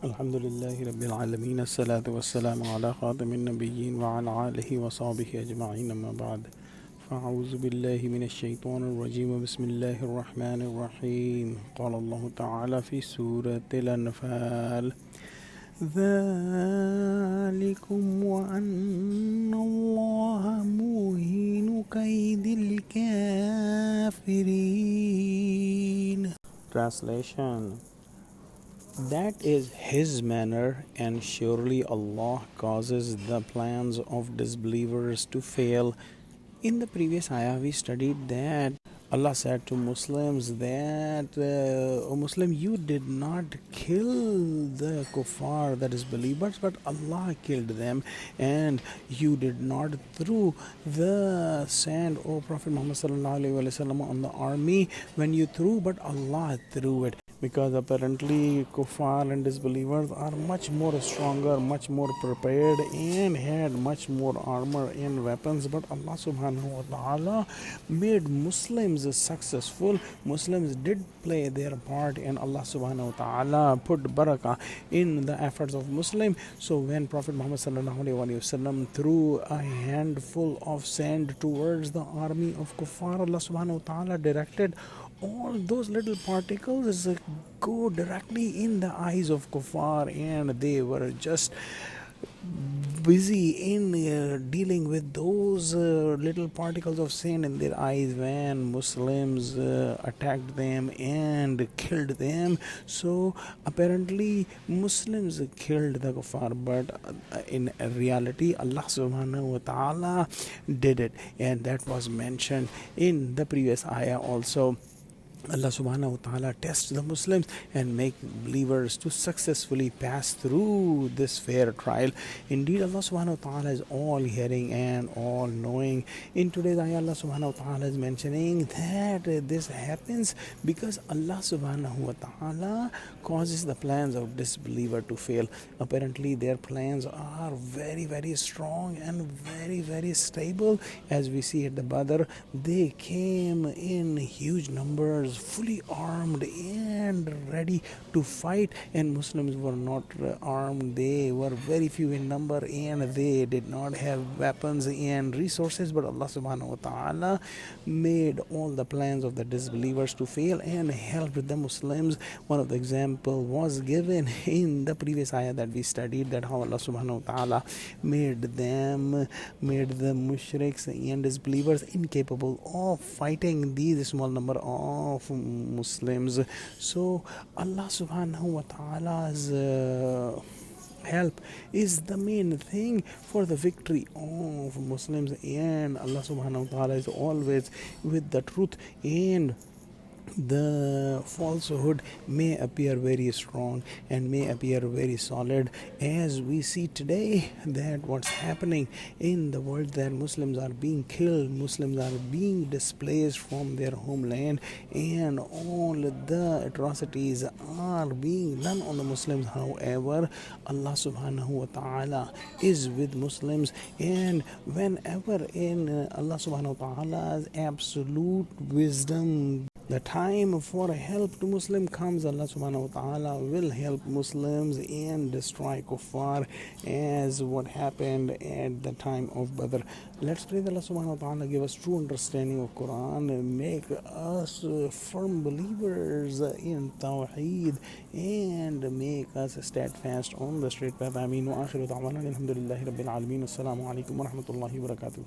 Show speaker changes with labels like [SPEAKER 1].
[SPEAKER 1] Alhamdulillahi Rabbil Alameen. As-salatu was-salamu ala khatamin nabiyyin wa ala alihi wa sahbihi ajma'in amma ba'd. فأعوذ بالله من الشيطان الرجيم بسم الله الرحمن الرحيم قال الله تعالى في سورة الأنفال ذلكم وأن الله موهن كيد الكافرين. Translation: that is His manner, and surely Allah causes the plans of disbelievers to fail. In the previous ayah, we studied that Allah said to Muslims that, O Muslim, you did not kill the kuffar, that is believers, but Allah killed them, and you did not throw the sand, O Prophet Muhammad sallallahu alaihi wasallam, on the army when you threw, but Allah threw it. Because apparently kuffar and disbelievers are much more stronger, much more prepared, and had much more armor and weapons, but Allah subhanahu wa ta'ala made Muslims successful. Muslims did play their part, and Allah subhanahu wa ta'ala put barakah in the efforts of Muslim. So when Prophet Muhammad sallallahu alaihi wasallam threw a handful of sand towards the army of kuffar, Allah subhanahu wa ta'ala directed all those little particles go directly in the eyes of kuffar, and they were just busy in dealing with those little particles of sand in their eyes when Muslims attacked them and killed them. So apparently Muslims killed the kuffar, but in reality Allah subhanahu wa ta'ala did it, and that was mentioned in the previous ayah also. Allah subhanahu wa ta'ala tests the Muslims and make believers to successfully pass through this fair trial. Indeed, Allah subhanahu wa ta'ala is all hearing and all knowing. In today's ayah, Allah subhanahu wa ta'ala is mentioning that this happens because Allah subhanahu wa ta'ala causes the plans of disbeliever to fail. Apparently, their plans are very, very strong and very, very stable. As we see at the Badr, they came in huge numbers, fully armed and ready to fight, and Muslims were not armed. They were very few in number and they did not have weapons and resources, but Allah subhanahu wa ta'ala made all the plans of the disbelievers to fail and helped the Muslims. One of the example was given in the previous ayah that we studied, that how Allah subhanahu wa ta'ala made the mushriks and disbelievers incapable of fighting these small number of Muslims. So Allah subhanahu wa ta'ala's help is the main thing for the victory of Muslims, and Allah subhanahu wa ta'ala is always with the truth, and the falsehood may appear very strong and may appear very solid, as we see today that what's happening in the world, that Muslims are being killed, Muslims are being displaced from their homeland, and all the atrocities are being done on the Muslims. However, Allah subhanahu wa ta'ala is with Muslims, and whenever in Allah subhanahu wa ta'ala's absolute wisdom the time for help to Muslim comes, Allah subhanahu wa ta'ala will help Muslims and destroy kuffar, as what happened at the time of Badr. Let's pray that Allah subhanahu wa ta'ala give us true understanding of Quran and make us firm believers in Tawheed and make us steadfast on the straight path. Ameen. Wa akhiru da'wana alhamdulillahi rabbil alameen. Assalamu alaikum wa rahmatullahi wa barakatuh.